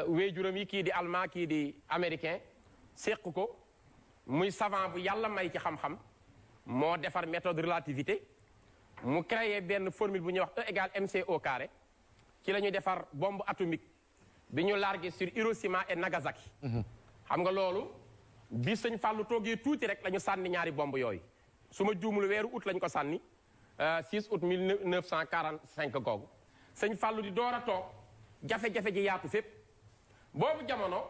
wéejuram yi kii di allemand kii di américain séq ko muy savant bu yàlla may ci xam-xam moo defar méthode relativité mu créé benn formule bu ñuy wax E égale mc au carré ci la ñuy defar bombe atomique bi ñu largué sur Hiroshima et Nagasaki. xam nga loolu bi sëñ Fallou toogee tuuti rek la ñu sànni ñaari bomb yooyu su ma juumul weeru août lañ ko sànni 6 août 1945 googu sëñ Fallou di door a toog jafe-jafe ji yaatu fépp boobu jamono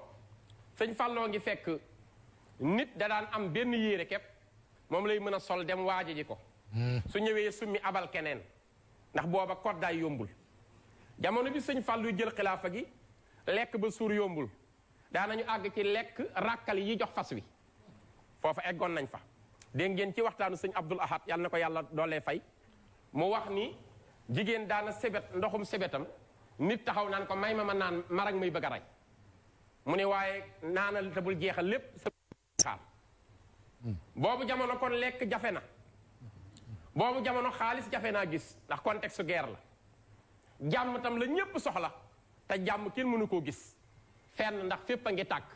sëñ Falloo ngi fekk nit da daan am benn yéere képp moom lay mën a sol dem waaje ji ko su ñëwee summi abal keneen ndax booba koddaay yombul jamono bi sëñ Fallou jël xilaafa gi lekk ba suur yombul daanañu àgg ci lekk ràkkal yi jox fas wi foofa eggoon nañ fa dégg ngeen ci waxtaanu sëñ Abdul Ahad yàlla na ko yàlla doolee fay mu wax ni jigéen daana sebet ndoxum sebetam nit taxaw naan ko may ma naan marag muy bëgg a rey mu ne waaye naanal te bul jeexal lépp sa xaal boobu jamono kon lekk jafe na boobu jamono xaalis jafe naa gis ndax contexte guerre la jàmm tam la ñépp soxla te jàmm kenn mënu koo gis fenn ndax fépp a ngi tàkk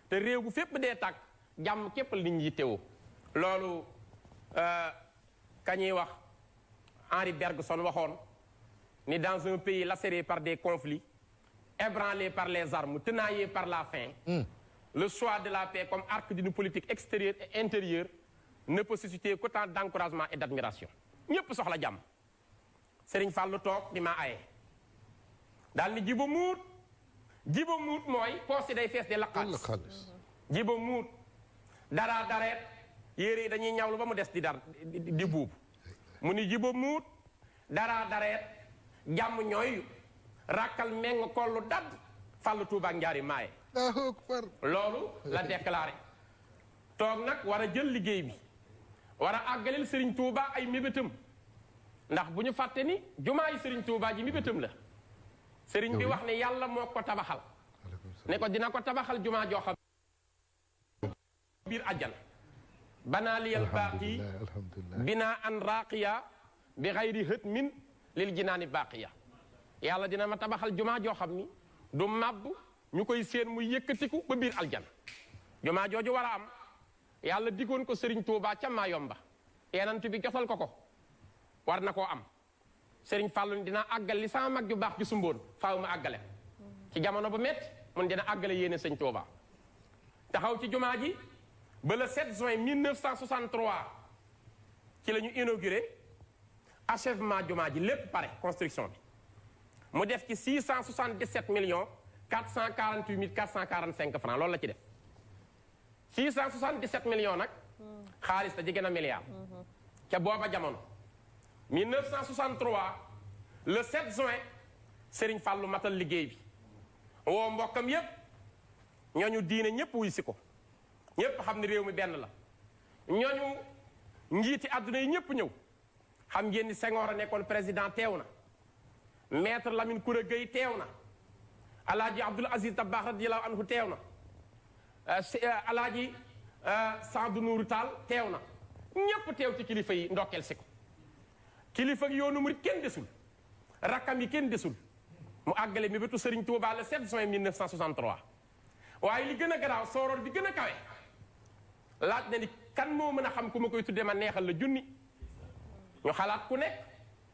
te réew bu fépp dee tàkk jàmm képp la nit ñi yittewoo loolu ka ñuy wax Henri Bergson waxoon ni dans un pays lacéré par des conflits ébranlé par les armes tenaillé par la faim le choix de la paix comme arc d'une politique extérieure et intérieure ne peut susciter qu'autant d'encouragement et d'admiration ñépp soxla jàmm Serigne Fallou toog di ma aye daal ni jiba muut mooy poos yi day fees de laqaalis jiba muut daraa dareet yére yi dañuy ñawlu ba mu des di buubu mu ni jiba muut daraa dareet jàmm ñooy ràkkal meng kollu dadd Fallou Touba ak njaari maaye loolu la déclaré toog nag war a jël liggéey bi war a àggaleel Serigne Touba ay mébétam ndax bu ñu fàtte ni jumaa yi Serigne Touba ji mébétam la Serigne bi wax ne yàlla moo ko tabaxal ne ko dina ko tabaxal jumaa joo xam biir àjjana banaa liyal baaqi binaa an raaqiya bi xayri hët min lil jinaani baaqiya yàlla dina ma tabaxal jumaa joo xam ni du màbb ñu koy séen muy yëkkatiku ba biir aljana jumaa jooju war a am yàlla diggoon ko Serigne Touba ca Mayomba yenant bi jotal ko war na koo am Serigne Fallou dina àggal li sama mag ju baax ju sumboon faaw ma àggale ci jamono bu métti mun dina àggale yéene sëñ Touba taxaw ci jumaa ji ba le 7 juin 1963 ci la ñu inauguré achèvement jumaa ji lépp pare construction bi mu def ci 677 millions 448 mille 445 francs loolu la ci def 677 millions nag xaalis te jege na milliard ca booba jamono 1963 le 7 juin Serigne Fallou matal liggéey bi woo mbokkam yépp ñooñu diine ñépp wuy si ko ñépp xam ne réew mi benn la ñooñu njiiti àdduna yi ñépp ñëw xam ngeen ni Senghor a nekkoon président teew na maître Lamine Koura Gueye teew na alaaji Abdoul Aziz Dabakh radiyallahu anhu teew na alaaji Sadou Nourou Tall teew na ñépp teew ci kilifa yi ndokkeel si ko kilifa yoonu murid kenn desul rakkam yi kenn desul mu àggale mi bétu Serigne Touba le 7 juin 1963 waaye li gën a garaaw sooroor bi gën a kawe laaj na ni kan moo mën a xam ku ma koy tuddee ma neexal la junni ñu xalaat ku nekk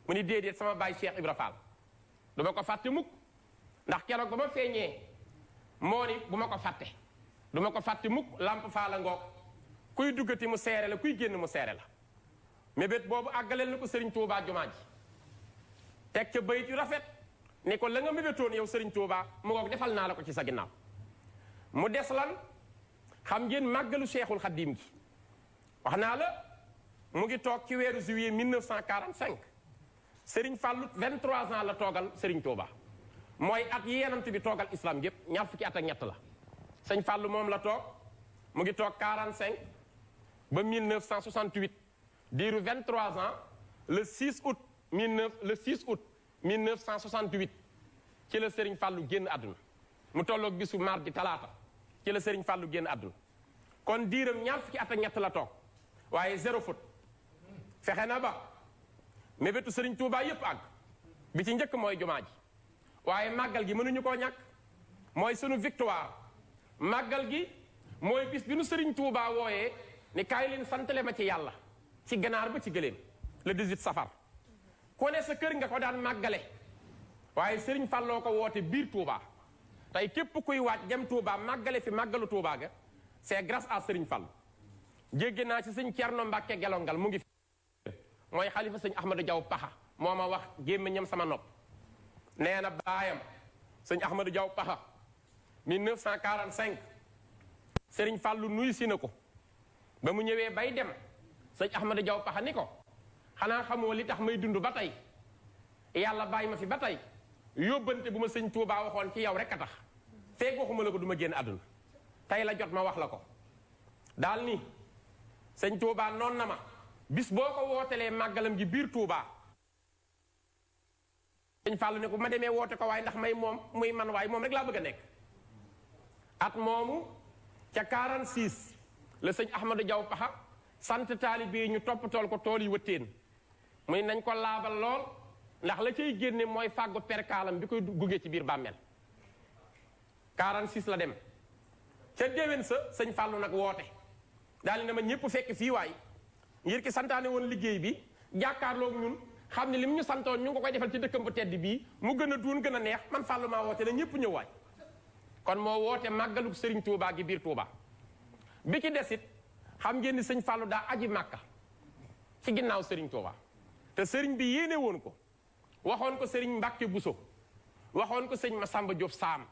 mu ni déedéet sama baay Cheikh Ibra Fall du ma ko fàtte mukk ndax keroog ba ma feeñee moo ni bu ma ko fàtte du ma ko fàtte mukk lamp faala ngoog kuy duggati mu seere la kuy génn mu seere la mébét boobu àggaleel na ko Serigne Touba jumaa ji teg ca bayit yu rafet ni ko la nga mébétoon yow Serigne Touba mu ngoog defal naa la ko ci sa ginnaaw mu des lan xam ngeen màggalu Cheikhul Khadim gi wax naa la mu ngi toog ci weeru juillet 1945 Serigne Fallou 23 ans la toogal Serigne Touba mooy at yi yenant bi toogal islam yépp ñaar fukki at ak ñett la sëñ Fallou moom la toog mu ngi toog 45 ba 1968 diiru 23 ans le 6 août 1968 ci la Serigne Fallou génn àdduna mu tolloog bisu mardi talaata ci la Serigne Fallou génn àdduna kon diiram ñaar fukki at ak ñett la toog waaye zéro faute fexe na ba mébétu Serigne Touba yépp àgg bi ci njëkk mooy jumaa ji waaye màggal gi mënuñu koo ñàkk mooy sunu victoire. màggal gi mooy bis bi nu Serigne Touba wooyee ni kaay leen santale ma ci yàlla ci ganaar ba ci gëléem le 18 safar. ku ne sa kër nga ko daan màggale waaye Serigne Falloo ko woote biir Touba tey képp kuy waaj dem Touba màggale fi màggalu Touba ga c'est grâce à Serigne Fall. jéggi naa ci sëñ Thierno Mbacke Gelongal mu ngi fi mooy xalifa sëñ Ahmadou Diaw Paxa moo ma wax gémmiñam sama nopp nee na baayam sëñ Ahmadou Diaw Paxa 1945 Serigne Fallu nuyu si na ko ba mu ñëwee bay dem sëñ Ahmadou Diaw Paxa ni ko xanaa xamoo li tax may dund ba tey yàlla bàyyi ma fi ba tey yóbbante bu ma sëñ Touba waxoon ci yow rek a tax feeg waxuma la ko du ma génn àdduna tey la jot ma wax la ko daal ni sëñ Touba noon na ma bis boo ko wootelee màggalam gi biir Touba sëñ Fallu ne ko ma demee woote ko waaye ndax may moom muy man waaye moom rek laa bëgg a nekk at moomu ca 46 la sëñ Ahmadou Diaw Paxa sant taalibe yi ñu toppatool ko tool yi wëttéen muy nañ ko laabal lool ndax la cay génne mooy fàggu perkaalam bi koy gugee ci biir bàmmeel 46 la dem ca déwén sa sëñ Fallu nag woote daal ne ma ñëpp fekk fii waay ngir ki santaane woon liggéey bi jàkkaarloog ñun xam ne li mu ñu santoon ñu ngi ko koy defal ci dëkkam bu tedd bii mu gën a duun gën a neex man Fallu maa woote na ñëpp ñëw waay kon moo woote màggalug Serigne Touba gi biir Touba bi ci desit xam ngeen ni sëñ Fallu daa aji màkka ci ginnaaw Serigne Touba te Serigne bi yéene woon ko waxoon ko Serigne Mbacke Bousso waxoon ko sëñ Massamba Diop Saam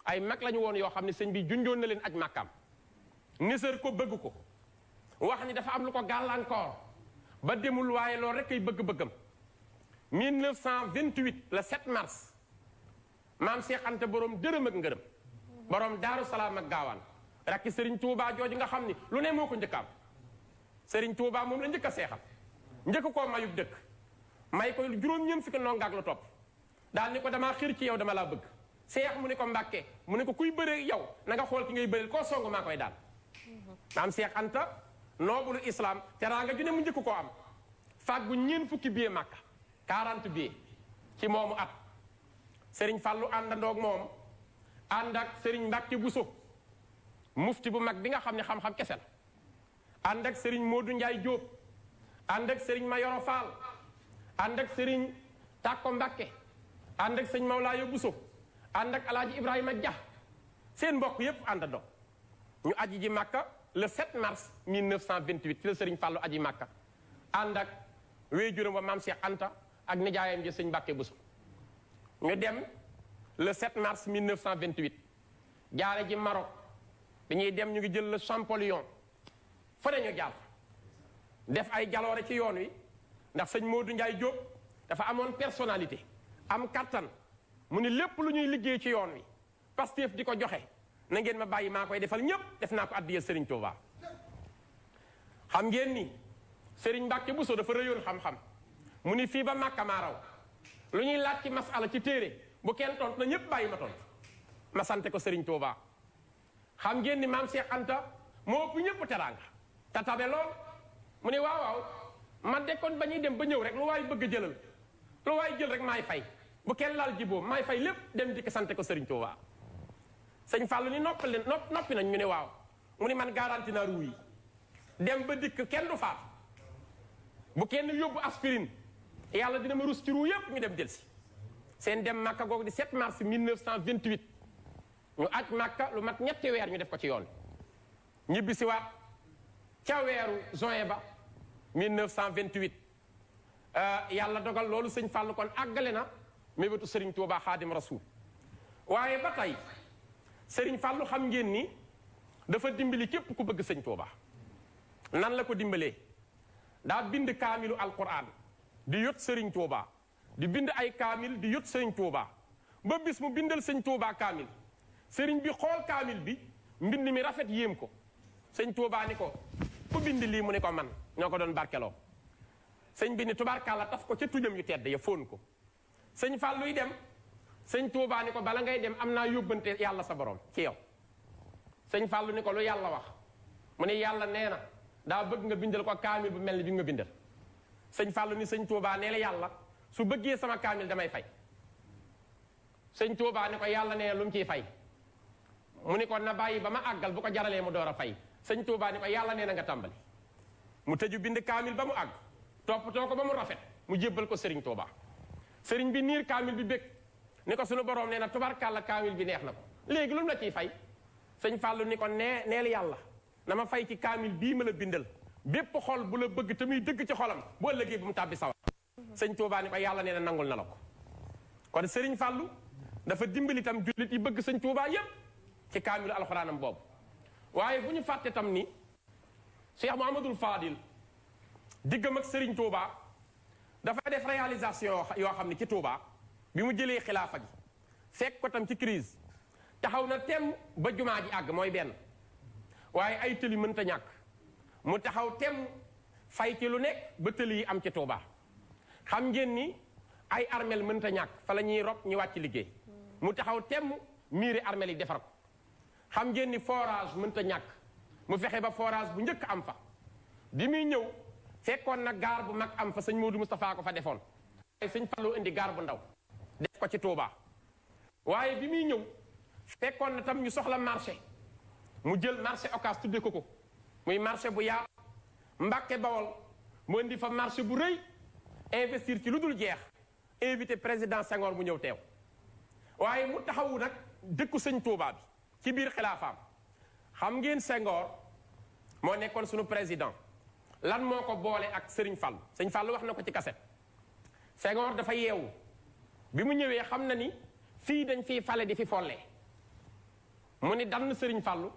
ay mag lañu woon yoo xam ne sëñ bi junjoon na leen aj màkkaam nisër ko bëgg ko wax ni dafa am lu ko gàllankoor ba demul waaye loolu rek ay bëgg-bëggam 1928 le 7 mars maam Cheikh Anta borom dërëm ak ngërëm borom Daaru Salaam ak gaawaan rakki Serigne Touba jooju nga xam ni lu ne moo ko njëkkaam Serigne Touba moom la njëkk a seexal njëkk koo mayub dëkk may ko juróom-ñeent fukki ndongo ak lu topp daal ni ko damaa xir ci yow dama laa bëgg seex mu ne ko Mbàkke mu ne ko kuy bëree yow na nga xool ki ngay bëreel koo song maa koy daal maam Cheikh Anta noobulu islam teraanga ju ne mu njëkk koo am fàggu ñeent fukki billet Makka 40 billet ci moomu at Serigne Fallou àndandoog moom ànd ak Serigne Mbacke Bousso mufti bu mag bi nga xam ne xam-xam kese la ànd ak Serigne Modou Ndiaye Diop ànd ak Serigne Mayoro Fall ànd ak Serigne Takko Mbacke ànd ak Serigne Mawlaayo Bousso ànd ak Alaaji Ibrahima Dia seen mbokk yépp àndandoo ñu aji ji Makka le 7 mars 1928 ci la Serigne Fallou aji Makka ànd ak wéejuram ba maam Cheikh Anta ak nijaayam ji Serigne Mbacke Bousso ñu dem le 7 mars 1928 jaare ji Maroc bi ñuy dem ñu ngi jël le Champollion fa ne ñu jaar def ay jaloore ci yoon wi ndax sëñ Modou Ndiaye Diop dafa amoon personnalité am kattan mu ni lépp lu ñuy liggéey ci yoon wi Pastef di ko joxe na ngeen ma bàyyi maa koy defal ñépp def naa ko addiyee Serigne Touba xam ngeen ni Serigne Mbacke Bousso dafa rëyoon xam-xam mu ni fii ba Makka maa raw lu ñuy laaj ci masala ci téere bu kenn tont na ñépp bàyyi ma tont ma sante ko Serigne Touba xam ngeen ni maam Cheikh Anta moo ëpp ñépp teraanga te tabe lool mu ne waaw waaw man de kon ba ñuy dem ba ñëw rek lu waay bëgg a jëlal lu waay jël rek maay fay bu kenn laal jiboo maay fay lépp dem di ko sante ko Serigne Touba sëñ Fallou ni noppi nañ ñu ne waaw mu ni man garanti naa ruu yi dem ba dikk kenn du faatu bu kenn yóbbu aspirine yàlla dina ma rus ci ruu yépp ñu dem delsi seen dem Makka googu di 7 mars 1928 ñu aj Makka lu mat ñetti weer ñu def ko ci yoon ñibbi si waat ca weeru juin ba 1928 yàlla dogal loolu sëñ Fallou kon àggale na mébétu Serigne Touba Xaadim Rasul waaye ba tey Serigne Fallou xam ngeen ni dafa dimbali képp ku bëgg sëñ Touba nan la ko dimbalee daa bind kaamilu alquran di yot Serigne Touba di bind ay kaamil di yot Serigne Touba ba bis mu bindal sëñ Touba kaamil Serigne bi xool kaamil bi mbind mi rafet yéem ko sëñ Touba ni ko ku bind lii mu ne ko man ñoo ko doon barkeloo sëñ bi ni tubaarkàlla taf ko ca tuñam yu tedd ya fóon ko sëñ Falluy dem sëñ Touba ni ko bala ngay dem am naa yóbbante yàlla sa borom ci yow sëñ Fallu ni ko lu yàlla wax mu ne yàlla nee na daa bëgg nga bindal ko kaamil bu mel ni bi nga bindal sëñ Fallu ni sëñ Touba nee la yàlla su bëggee sama kaamil damay fay sëñ Touba ni ko yàlla nee na lu mu ciy fay mu ni ko na bàyyi ba ma àggal bu ko jaralee mu door a fay sëñ Tuubaa ni ko yàlla nee na nga tàmbali mu tëju bind kaamil ba mu àgg toppatoo ko ba mu rafet mu jébbal ko sëriñ Tuubaa sëriñ bi niir kaamil bi bég ni ko sunu borom nee na tubarkàlla kaamil bi neex na ko léegi lu mu la ciy fay sëñ Fàllu ni ko neel yàlla na ma fay ci kaamil bii ma la bindal bépp xol bu la bëgg te muy dëgg ci xolam bu ëllëgee bu mu tàbbi sawar sëñ Tuubaa ni ko yàlla nee na nangul na la ko kon sëriñ Fàllu dafa dimbali tam jullit yi bëgg sëñ Tuubaa yépp ci kaamilu alxuraanam boobu waaye bu ñu fàtte tam ni Cheikh Mouhamadoul Fadil diggam ak sëriñ Tuubaa dafa def réalisation yoo xam ne ci Tuubaa bi mu jëlee xilaafa gi fekk ko tam ci crise taxaw na temm ba jumaa ji àgg mooy benn waaye ay tëli mënta ñàkk mu taxaw temm fay ci lu nekk ba tëli yi am ci Tuubaa xam ngeen ni ay armel mënta ñàkk fa la ñuy rob ñu wàcc liggéey mu taxaw temm miiri armel yi defar ko xam ngeen ni forage mënta ñàkk mu fexe ba forage bu njëkk am fa bi muy ñëw fekkoon na gaar bu mag am fa sëñ Modou Moustapha ko fa defoon waaye sëñ Fallou indi gaar bu ndaw def ko ci Touba waaye bi muy ñëw fekkoon na tam ñu soxla marché mu jël marché Ocass tudde ko muy marché bu yaatu Mbàkke Bawol mu indi fa marché bu rëy investir ci lu dul jeex invité président Senghor mu ñëw teew waaye mu taxawu nag dëkku sëñ Touba bi ci biir xilaafaam xam ngeen Senghor moo nekkoon sunu président lan moo ko boole ak Serigne Fall sëñ Fall wax na ko ci kaset Senghor dafa yeewu bi mu ñëwee xam na ni fii dañ fiy fale di fi follee mu ni dann Serigne Fall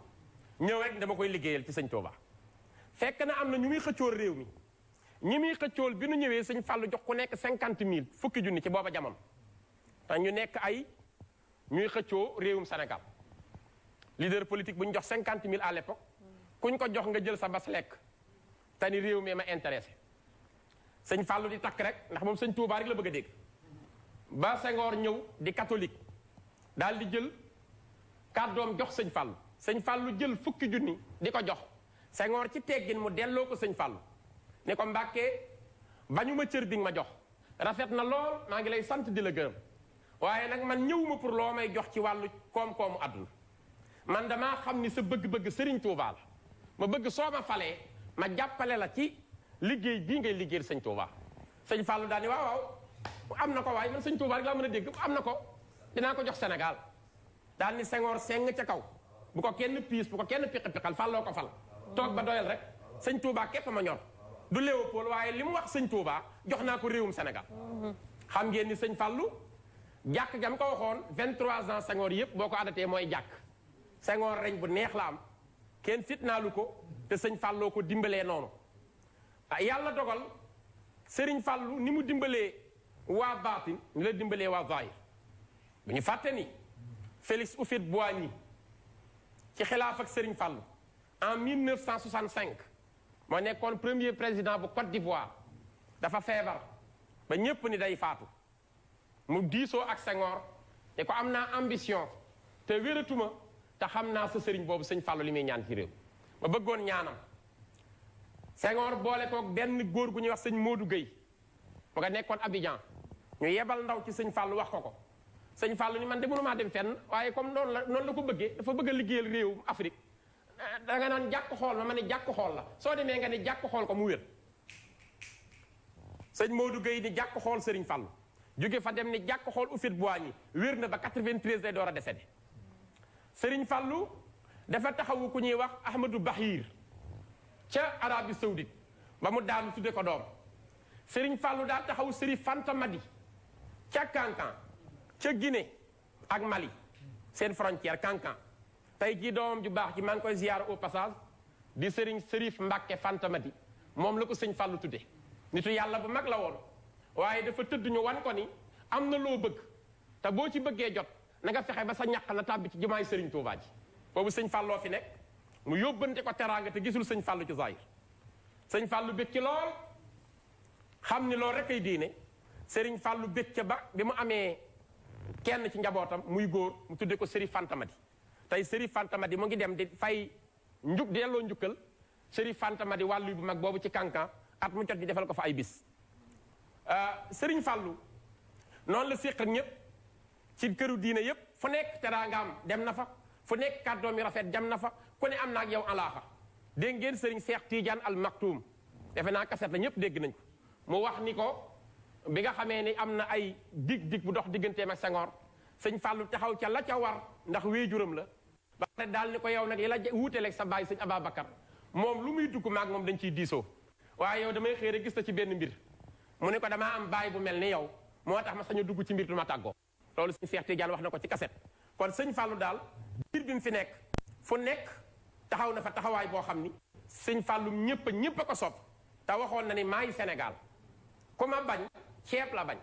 ñëw rek dama koy liggéeyal ci sëñ Touba fekk na am na ñu muy xëccool réew mi ñi muy xëccool bi nu ñëwee sëñ Fall jox ku nekk 50 000 fukki junni ci booba jamono te ñu nekk ay ñuy xëccoo réewum Sénégal leader politique bu ñu jox 50 000 à l'époque kuñ ko jox nga jël sa bas lekk te ni réew mi ma intéressé sëñ Fallou di takk rek ndax moom sëñ Touba rek la bëgg a dégg ba Senghor ñëw di catholique daal di jël kàddoom jox sëñ Fallou sëñ Fallou jël fukki junni di ko jox Senghor ci teggin mu delloo ko sëñ Fallou ni ko Mbàkke bañu ma cër bi nga ma jox rafet na lool maa ngi lay sant di la gërëm waaye nag man ñëwuma pour loo may jox ci wàllu koom-koomu àdduna man damaa xam ni sa bëgg-bëgg Serigne Touba la ma bëgg soo ma falee ma jàppale la ci liggéey bii ngay liggéeyal sëñ Touba sëñ Fallou daal ni waaw am na ko waaye man sëñ Touba rek laa mën a dégg am na ko dinaa ko jox Sénégal daal ni Senghor seng ca kaw bu ko kenn piis bu ko kenn piqi-piqal falloo ko fal toog ba doyal rek sëñ Touba képp ma ñor du Léopold waaye li mu wax sëñ Touba jox naa ko réewum Sénégal xam ngeen ni sëñ Fallou jàkk jam ko waxoon 23 ans Senghor yëpp boo ko adatee mooy jàkk Senghor reñ bu neex la am kenn fitnaalu ko te sëñ Fallou ko dimbalee noonu yàlla dogal Serigne Fallou ni mu dimbalee waa baatin ni la dimbalee waa zahir bu ñu fàtte ni Félix Houphouët-Boigny ci xilaaf ak Serigne Fallou en 1965 moo nekkoon premier président bu Côte d'Ivoire dafa feebar ba ñépp ni day faatu mu diisoo ak Senghor te ko am naa ambition te wératuma te xam naa sa sëriñ boobu sëñ Fallou li muy ñaan ci réew ma bëggoon ñaanam Senghor boole koog benn góor gu ñuy wax sëñ Modou Gueye mu nga nekkoon Abidjan ñu yebal ndaw ci sëñ Fallou wax ko sëñ Fallou ni man de mënumaa dem fenn waaye comme noonu la ko bëggee dafa bëgg a liggéeyal réewum Afrique da nga naan jàkk xool ma ne jàkk xool la soo demee nga ne jàkk xool ko mu wér sëñ Modou Gueye ni jàkk xool sëriñ Fallou jóge fa dem ni jàkk xool Houphouët-Boigny wér na ba 93 lay door a décédé Serigne Fallou dafa taxawu ku ñuy wax Ahmadou Bahir ca Arabie Saoudite ba mu daanu tudde ko doom Serigne Fallou daa taxawu Serif Fanta Madi ca Kankan ca Guinée ak Mali seen frontière Kankan tey jii doomam ju baax ji maa ngi koy ziyaar au passage di Serigne Serif Mbacke Fanta Madi moom la ko sëñ Fallou tudde nitu yàlla bu mag la woon waaye dafa tëdd ñu wan ko ni am na loo bëgg te boo ci bëggee jot na nga fexe ba sa ñàq na tàbbi ci jumaay Serigne Touba ji boobu sëñ Falloo fi nekk mu yóbbante ko teraanga te gisul sëñ Fallou ci zahir sëñ Fallou bëgg ci lool xam ni loolu rek ay diine Serigne Fallou bëgg ca ba bi mu amee kenn ci njabootam muy góor mu tudde ko Serif Fanta Madi tey Serif Fanta Madi mu ngi dem di fay delloo njukkal Serif Fanta Madi wàllu bu mag boobu ci Kankan at mu jot di defal ko fa ay bis Serigne Fallou noonu la séq ak ñëpp ci këru diine yëpp fu nekk teraangaam dem na fa fu nekk kàddoom yi rafet jam na fa ku ne am na ak yow alaaxa dégg ngeen sëriñ Cheikh Tidiane Al Maktoum defe naa kaset la ñëpp dégg nañ ko mu wax ni ko bi nga xamee ni am na ay dig bu dox digganteem ak Senghor sëñ Fallou taxaw ca la ca war ndax wéejuram la ba pare daal ni ko yow nag li la wuuteleeg sa baay sëñ Ababacar moom lu muy dugg maag moom dañ ciy diisoo waaye yow damay xëy rek gis na ci benn mbir mu ne ko damaa am baay bu mel ni yow moo tax ma sañu dugg ci mbir du ma tàggoo loolu sëñ Cheikh Tidiane wax na ko ci kaset kon sëñ Fallou daal biir bi mu fi nekk fu nekk taxaw na fa taxawaay boo xam ni sëñ Fallou ñëpp a ko sopp te waxoon na ni maay Sénégal ku ma bañ ceeb la bañ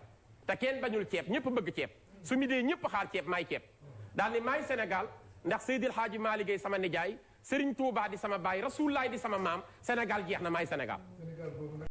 te kenn bañul ceeb ñëpp bëgg ceeb su mi dee ñëpp xaar ceeb maay ceeb daal ni maay Sénégal ndax Seydil Hadji Malick Gueye sama nijaay Serigne Touba di sama baay Rasulullaay di sama maam Sénégal jeex na maay Sénégal